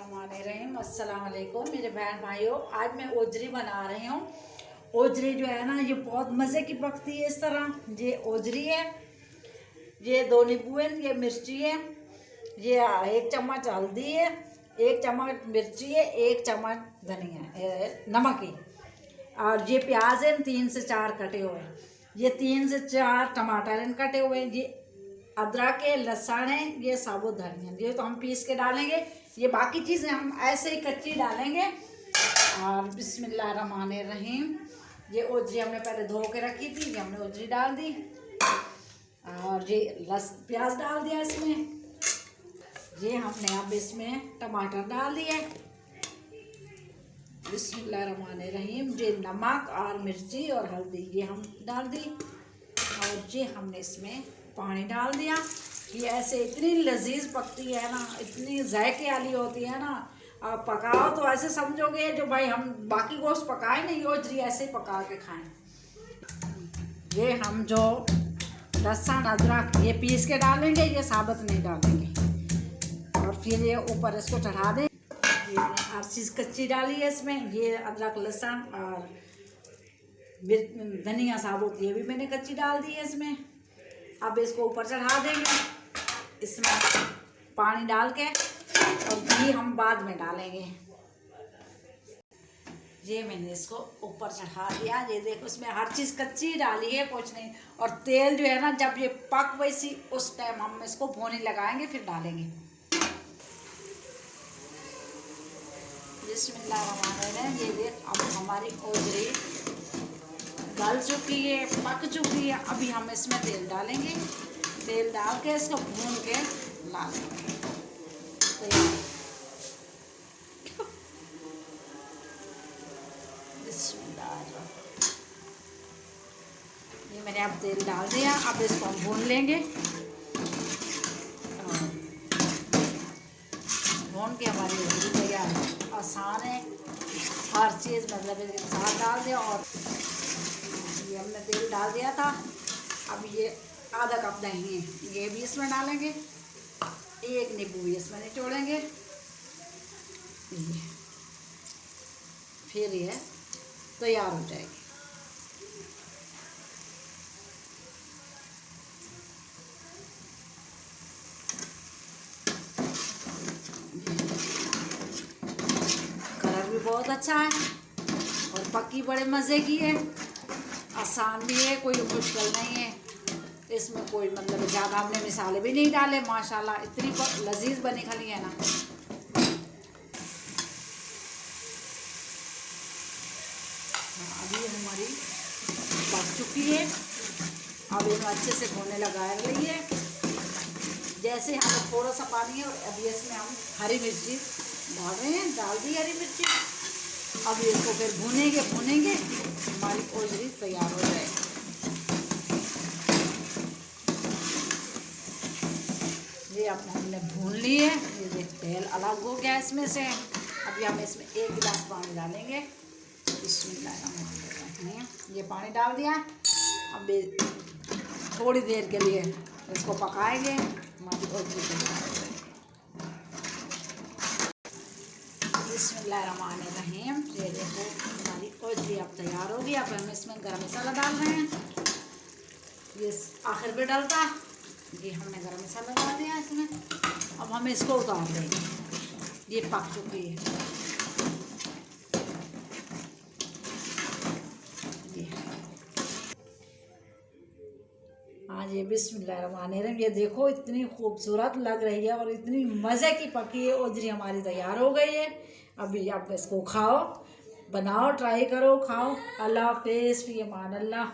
बिस्मिल्लाहिर्रहमानिर्रहीम। अस्सलाम वालेकुम मेरे बहन भाइयों। आज मैं ओजरी बना रही हूँ। ओजरी जो है ना, ये बहुत मज़े की पकती है। इस तरह ये ओजरी है, ये 2 नींबू है, ये मिर्ची है, ये 1 चम्मच हल्दी है, 1 चम्मच मिर्ची है, 1 चम्मच धनिया नमक है, और ये प्याज है 3 से 4 कटे हुए, ये 3 से 4 टमाटर हैं कटे हुए, ये अदरक है, लहसुन है, ये साबुत धनिया, ये तो हम पीस के डालेंगे। ये बाकी चीज़ें हम ऐसे ही कच्ची डालेंगे। और बिस्मिल्लाहिर्रहमानिर्रहीम। ये ओजरी हमने पहले धो के रखी थी, ये हमने ओजरी डाल दी, और ये प्याज डाल दिया इसमें। ये हमने अब इसमें टमाटर डाल दिए। बिस्मिल्लाहिर्रहमानिर्रहीम। ये नमक और मिर्ची और हल्दी ये हम डाल दी, और ये हमने इसमें पानी डाल दिया। ये ऐसे इतनी लजीज पकती है ना, इतनी जायके वाली होती है ना। आप पकाओ तो ऐसे समझोगे जो भाई हम बाकी गोश्त पकाए नहीं, ओजरी ऐसे ही पका के खाएं। ये हम जो लहसुन अदरक ये पीस के डालेंगे, ये साबुत नहीं डालेंगे। और फिर ये ऊपर इसको चढ़ा दें। ये हर चीज़ कच्ची डाली है इसमें। ये अदरक लहसुन और धनिया साबुत ये भी मैंने कच्ची डाल दी है इसमें। अब इसको ऊपर चढ़ा देंगे, इसमें पानी डाल के, और घी हम बाद में डालेंगे। ये मैंने इसको ऊपर चढ़ा दिया। ये देखो इसमें हर चीज़ कच्ची डाली है, कुछ नहीं। और तेल जो है ना, जब ये पक वैसी उस टाइम हम इसको भूनी लगाएंगे, फिर डालेंगे। बिस्मिल्लाहिर्रहमानिर्रहीम। ये देख अब हमारी ओजरी गल चुकी है, पक चुकी है। अभी हम इसमें तेल डालेंगे। तेल डाल के इसको भून के ला लेंगे। तैयार। ये मैंने अब तेल डाल दिया। अब इसको हम भून लेंगे। भून के हमारी ओजरी तैयार है। आसान है, हर चीज़ मतलब इसके साथ डाल दिया। और ये हमने तेल डाल दिया था। अब ये आधा कप दही है, ये भी इसमें डालेंगे। 1 नींबू भी इसमें निचोड़ेंगे। फिर ये तैयार हो जाएगी। कलर भी बहुत अच्छा है, और पक्की बड़े मज़े की है। आसान भी है, कोई मुश्किल नहीं है। इसमें कोई मतलब ज़्यादा हमने मिसाले भी नहीं डाले। माशाल्लाह इतनी लजीज बनी खली है ना। अभी हमारी पक चुकी है। अब इन्हें अच्छे से भूनने लगा रही है। जैसे हमें थोड़ा सा पानी है, और अभी इसमें हम हरी मिर्ची डाल रहे हैं। डाल दी हरी मिर्ची। अब इसको फिर भूनेंगे हमारी ओजरी तैयार हो जाएगी। ये अब हमने भून ली है। ये देख तेल अलग हो गया इसमें से। अभी हम इसमें 1 गिलास पानी डालेंगे। बिस्मिल्लाहिर्रहमानिर्रहीम। ये पानी डाल दिया। अब थोड़ी देर के लिए इसको पकाएंगे। हमारी ओजरी तैयार हो जाएगी। बिस्मिल्लाहिर्रहमानिर्रहीम। ये देखो हमारी ओजरी अब तैयार होगी। अब हम इसमें गरम मसाला डाल रहे हैं। ये आखिर में डलता, ये हमने गरम मसाला डाल दिया इसमें। अब हम इसको उतार देंगे। ये पक चुकी है। हाँ, ये बिस्मिल्लाहिर्रहमानिर्रहीम। ये देखो इतनी खूबसूरत लग रही है, और इतनी मज़े की पकी है। ओजरी हमारी तैयार हो गई है। अभी आप इसको खाओ, बनाओ, ट्राई करो, खाओ। अल्लाह हाफ़िज़, फ़ी अमान अल्लाह।